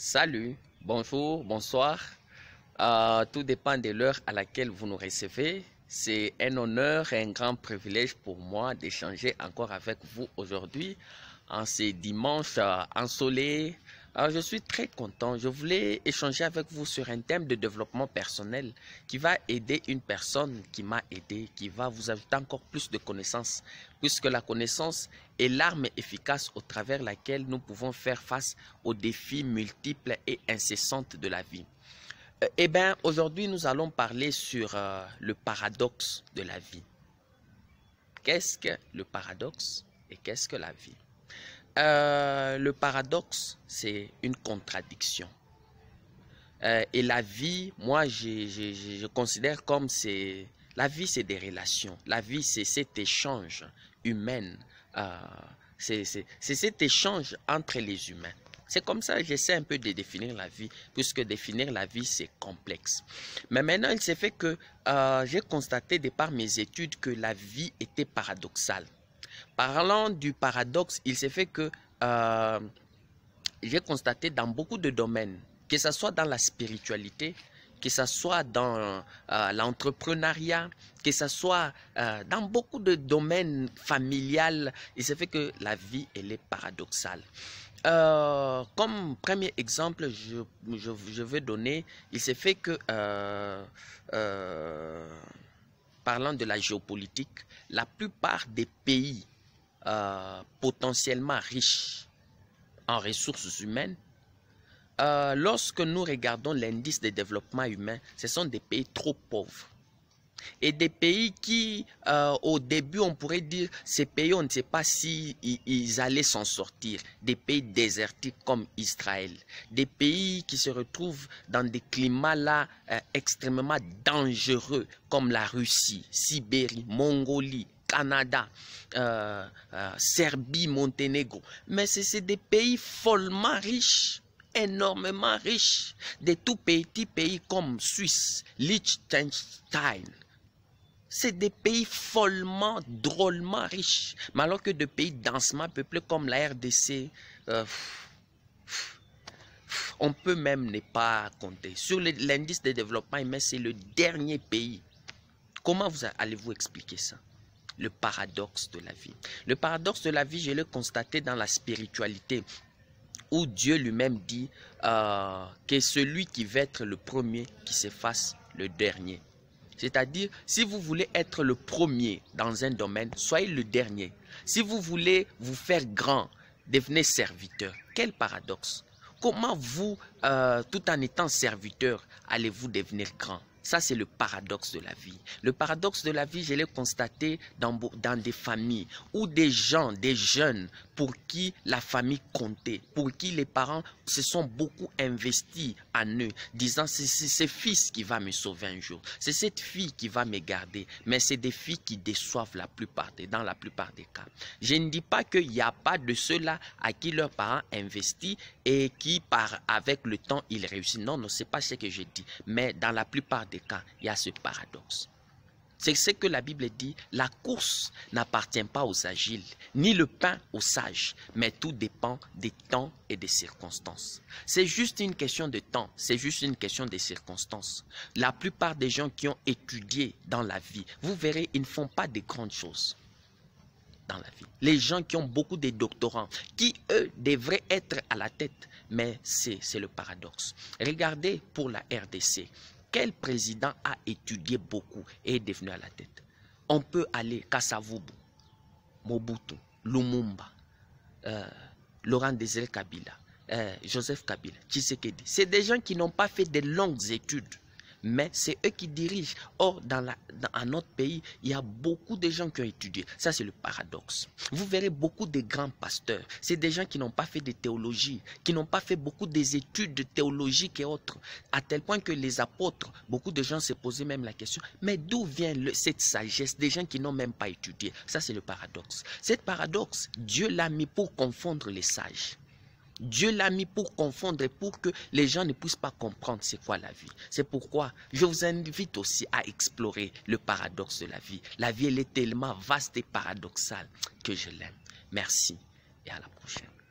Salut, bonjour, bonsoir. Tout dépend de l'heure à laquelle vous nous recevez. C'est un honneur et un grand privilège pour moi d'échanger encore avec vous aujourd'hui, en ce dimanche ensoleillé. Je suis très content. Je voulais échanger avec vous sur un thème de développement personnel qui va aider une personne qui m'a aidé, qui va vous ajouter encore plus de connaissances, puisque la connaissance est l'arme efficace au travers laquelle nous pouvons faire face aux défis multiples et incessantes de la vie. Eh bien, aujourd'hui, nous allons parler sur le paradoxe de la vie. Qu'est-ce que le paradoxe et qu'est-ce que la vie? Le paradoxe, c'est une contradiction. Et la vie, moi, je considère comme c'est... La vie, c'est des relations. La vie, c'est cet échange humain. C'est cet échange entre les humains. C'est comme ça que j'essaie un peu de définir la vie, puisque définir la vie, c'est complexe. Mais maintenant, il s'est fait que j'ai constaté de par mes études que la vie était paradoxale. Parlant du paradoxe, il s'est fait que j'ai constaté dans beaucoup de domaines, que ce soit dans la spiritualité, que ce soit dans l'entrepreneuriat, que ce soit dans beaucoup de domaines familiales, il s'est fait que la vie, elle est paradoxale. Comme premier exemple, je veux donner, il s'est fait que, parlant de la géopolitique, la plupart des pays potentiellement riches en ressources humaines, lorsque nous regardons l'indice de développement humain, ce sont des pays trop pauvres. Et des pays qui, au début, on pourrait dire, ces pays, on ne sait pas si ils allaient s'en sortir. Des pays désertiques comme Israël. Des pays qui se retrouvent dans des climats là extrêmement dangereux comme la Russie, Sibérie, Mongolie, Canada, Serbie, Monténégro. Mais c'est des pays follement riches, énormément riches. Des tout petits pays comme Suisse, Liechtenstein. C'est des pays follement, drôlement riches. Mais alors que des pays densement peuplés comme la RDC, on peut même ne pas compter. Sur l'indice de développement humain, c'est le dernier pays. Comment allez-vous expliquer ça? Le paradoxe de la vie. Le paradoxe de la vie, je l'ai constaté dans la spiritualité, où Dieu lui-même dit que celui qui veut être le premier, qui se fasse le dernier. C'est-à-dire, si vous voulez être le premier dans un domaine, soyez le dernier. Si vous voulez vous faire grand, devenez serviteur. Quel paradoxe! Comment vous, tout en étant serviteur, allez-vous devenir grand? Ça, c'est le paradoxe de la vie. Le paradoxe de la vie, je l'ai constaté dans des familles où des gens, des jeunes, pour qui la famille comptait, pour qui les parents se sont beaucoup investis en eux, disant c'est ce fils qui va me sauver un jour, c'est cette fille qui va me garder. Mais c'est des filles qui déçoivent dans la plupart des cas. Je ne dis pas qu'il n'y a pas de ceux-là à qui leurs parents investissent et qui, avec le temps, ils réussissent. Non, non, ce n'est pas ce que je dis. Mais dans la plupart des cas, il y a ce paradoxe. C'est ce que la Bible dit, la course n'appartient pas aux agiles, ni le pain aux sages, mais tout dépend des temps et des circonstances. C'est juste une question de temps, c'est juste une question des circonstances. La plupart des gens qui ont étudié dans la vie, vous verrez, ils ne font pas de grandes choses dans la vie. Les gens qui ont beaucoup de doctorants, qui eux devraient être à la tête, mais c'est le paradoxe. Regardez pour la RDC. Quel président a étudié beaucoup et est devenu à la tête? On peut aller Kasavubu, Mobutu, Lumumba, Laurent Désiré Kabila, Joseph Kabila, Tshisekedi. C'est des gens qui n'ont pas fait de longues études, mais c'est eux qui dirigent. Or, dans notre pays, il y a beaucoup de gens qui ont étudié. Ça, c'est le paradoxe. Vous verrez beaucoup de grands pasteurs. C'est des gens qui n'ont pas fait de théologie, qui n'ont pas fait beaucoup des études théologiques et autres. À tel point que les apôtres, beaucoup de gens se posaient même la question, mais d'où vient cette sagesse des gens qui n'ont même pas étudié? Ça, c'est le paradoxe. Cette paradoxe, Dieu l'a mis pour confondre les sages. Dieu l'a mis pour confondre et pour que les gens ne puissent pas comprendre c'est quoi la vie. C'est pourquoi je vous invite aussi à explorer le paradoxe de la vie. La vie, elle est tellement vaste et paradoxale que je l'aime. Merci et à la prochaine.